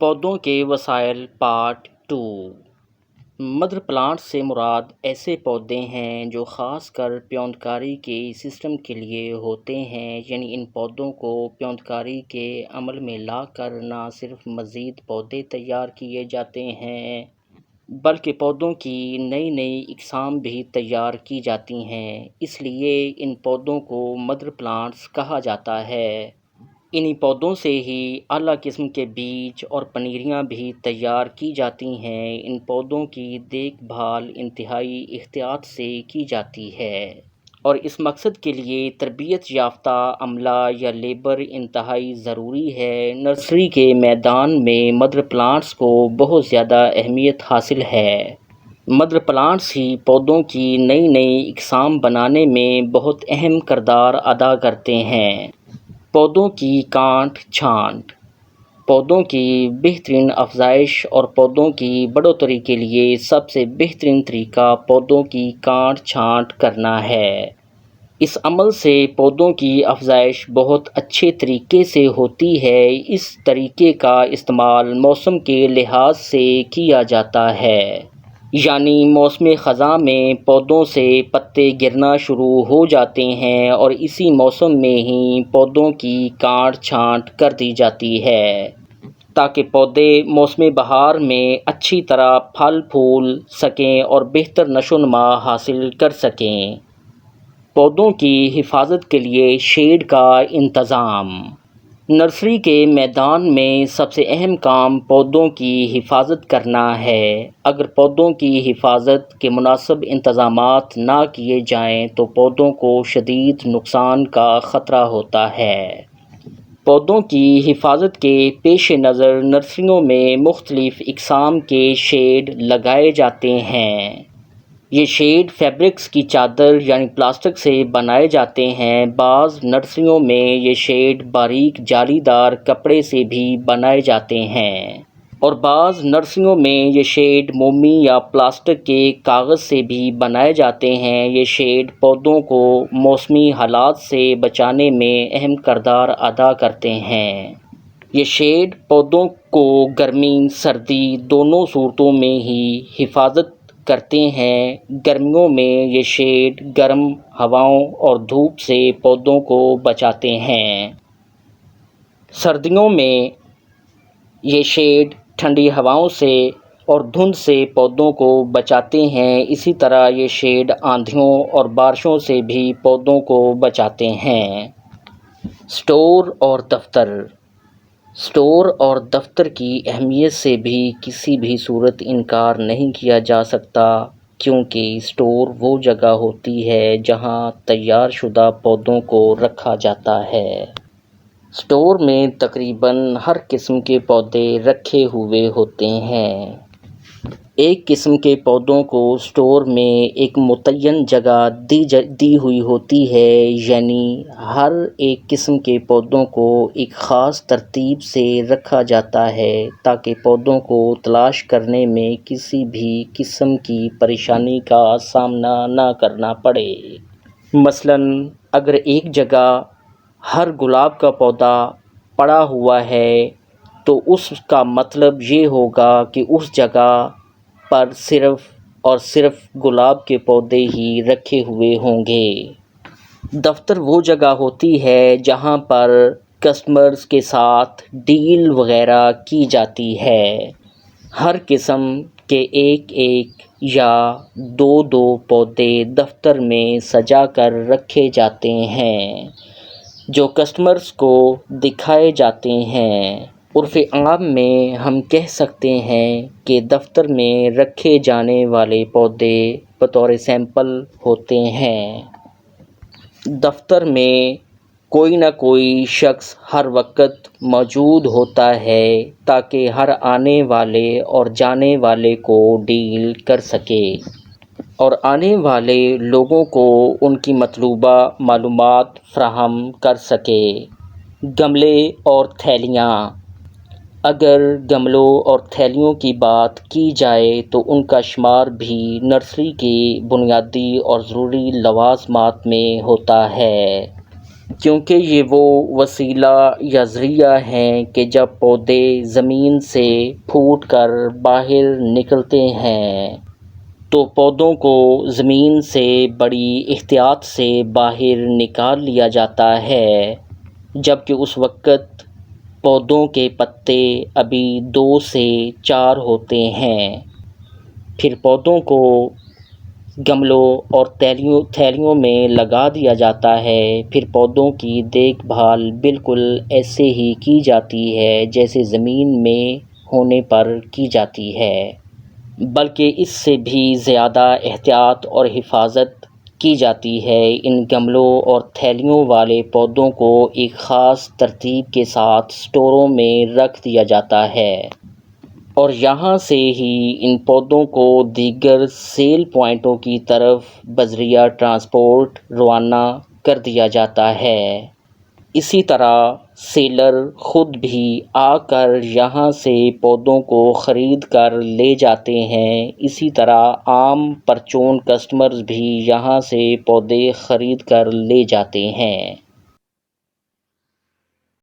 پودوں کے وسائل پارٹ 2۔ مدر پلانٹ سے مراد ایسے پودے ہیں جو خاص کر پیوندکاری کے سسٹم کے لیے ہوتے ہیں، یعنی ان پودوں کو پیوندکاری کے عمل میں لا کر نہ صرف مزید پودے تیار کیے جاتے ہیں بلکہ پودوں کی نئی اقسام بھی تیار کی جاتی ہیں، اس لیے ان پودوں کو مدر پلانٹس کہا جاتا ہے۔ انہی پودوں سے ہی اعلیٰ قسم کے بیج اور پنیریاں بھی تیار کی جاتی ہیں۔ ان پودوں کی دیکھ بھال انتہائی احتیاط سے کی جاتی ہے اور اس مقصد کے لیے تربیت یافتہ عملہ یا لیبر انتہائی ضروری ہے۔ نرسری کے میدان میں مدر پلانٹس کو بہت زیادہ اہمیت حاصل ہے۔ مدر پلانٹس ہی پودوں کی نئی اقسام بنانے میں بہت اہم کردار ادا کرتے ہیں۔ پودوں کی کانٹ چھانٹ، پودوں کی بہترین افزائش اور پودوں کی بڑھوتری کے لیے سب سے بہترین طریقہ پودوں کی کانٹ چھانٹ کرنا ہے۔ اس عمل سے پودوں کی افزائش بہت اچھے طریقے سے ہوتی ہے۔ اس طریقے کا استعمال موسم کے لحاظ سے کیا جاتا ہے، یعنی موسم خزاں میں پودوں سے پتے گرنا شروع ہو جاتے ہیں اور اسی موسم میں ہی پودوں کی کانٹ چھانٹ کر دی جاتی ہے تاکہ پودے موسم بہار میں اچھی طرح پھل پھول سکیں اور بہتر نشو و نما حاصل کر سکیں۔ پودوں کی حفاظت کے لیے شیڈ کا انتظام۔ نرسری کے میدان میں سب سے اہم کام پودوں کی حفاظت کرنا ہے۔ اگر پودوں کی حفاظت کے مناسب انتظامات نہ کیے جائیں تو پودوں کو شدید نقصان کا خطرہ ہوتا ہے۔ پودوں کی حفاظت کے پیش نظر نرسریوں میں مختلف اقسام کے شیڈ لگائے جاتے ہیں۔ یہ شیڈ فیبرکس کی چادر یعنی پلاسٹک سے بنائے جاتے ہیں۔ بعض نرسریوں میں یہ شیڈ باریک جالی دار کپڑے سے بھی بنائے جاتے ہیں اور بعض نرسریوں میں یہ شیڈ مومی یا پلاسٹک کے کاغذ سے بھی بنائے جاتے ہیں۔ یہ شیڈ پودوں کو موسمی حالات سے بچانے میں اہم کردار ادا کرتے ہیں۔ یہ شیڈ پودوں کو گرمی سردی دونوں صورتوں میں ہی حفاظت کرتے ہیں۔ گرمیوں میں یہ شیڈ گرم ہواؤں اور دھوپ سے پودوں کو بچاتے ہیں۔ سردیوں میں یہ شیڈ ٹھنڈی ہواؤں سے اور دھند سے پودوں کو بچاتے ہیں۔ اسی طرح یہ شیڈ آندھیوں اور بارشوں سے بھی پودوں کو بچاتے ہیں۔ اسٹور اور دفتر۔ اسٹور اور دفتر کی اہمیت سے بھی کسی بھی صورت انکار نہیں کیا جا سکتا، کیونکہ اسٹور وہ جگہ ہوتی ہے جہاں تیار شدہ پودوں کو رکھا جاتا ہے۔ اسٹور میں تقریباً ہر قسم کے پودے رکھے ہوئے ہوتے ہیں۔ ایک قسم کے پودوں کو اسٹور میں ایک متعین جگہ دی ہوئی ہوتی ہے، یعنی ہر ایک قسم کے پودوں کو ایک خاص ترتیب سے رکھا جاتا ہے تاکہ پودوں کو تلاش کرنے میں کسی بھی قسم کی پریشانی کا سامنا نہ کرنا پڑے۔ مثلاً اگر ایک جگہ ہر گلاب کا پودا پڑا ہوا ہے تو اس کا مطلب یہ ہوگا کہ اس جگہ پر صرف اور صرف گلاب کے پودے ہی رکھے ہوئے ہوں گے۔ دفتر وہ جگہ ہوتی ہے جہاں پر کسٹمرز کے ساتھ ڈیل وغیرہ کی جاتی ہے۔ ہر قسم کے ایک یا دو پودے دفتر میں سجا کر رکھے جاتے ہیں جو کسٹمرز کو دکھائے جاتے ہیں۔ عرف عام میں ہم کہہ سکتے ہیں کہ دفتر میں رکھے جانے والے پودے بطور سیمپل ہوتے ہیں۔ دفتر میں کوئی نہ کوئی شخص ہر وقت موجود ہوتا ہے تاکہ ہر آنے والے اور جانے والے کو ڈیل کر سکے اور آنے والے لوگوں کو ان کی مطلوبہ معلومات فراہم کر سکے۔ گملے اور تھیلیاں۔ اگر گملوں اور تھیلیوں کی بات کی جائے تو ان کا شمار بھی نرسری کے بنیادی اور ضروری لوازمات میں ہوتا ہے۔ کیونکہ یہ وہ وسیلہ یا ذریعہ ہیں کہ جب پودے زمین سے پھوٹ کر باہر نکلتے ہیں تو پودوں کو زمین سے بڑی احتیاط سے باہر نکال لیا جاتا ہے، جبکہ اس وقت پودوں کے پتے ابھی 2 سے 4 ہوتے ہیں۔ پھر پودوں کو گملوں اور تھیلیوں میں لگا دیا جاتا ہے۔ پھر پودوں کی دیکھ بھال بالکل ایسے ہی کی جاتی ہے جیسے زمین میں ہونے پر کی جاتی ہے، بلکہ اس سے بھی زیادہ احتیاط اور حفاظت کی جاتی ہے۔ ان گملوں اور تھیلیوں والے پودوں کو ایک خاص ترتیب کے ساتھ اسٹوروں میں رکھ دیا جاتا ہے، اور یہاں سے ہی ان پودوں کو دیگر سیل پوائنٹوں کی طرف بذریعہ ٹرانسپورٹ روانہ کر دیا جاتا ہے۔ اسی طرح سیلر خود بھی آ کر یہاں سے پودوں کو خرید کر لے جاتے ہیں۔ اسی طرح عام پرچون کسٹمرز بھی یہاں سے پودے خرید کر لے جاتے ہیں۔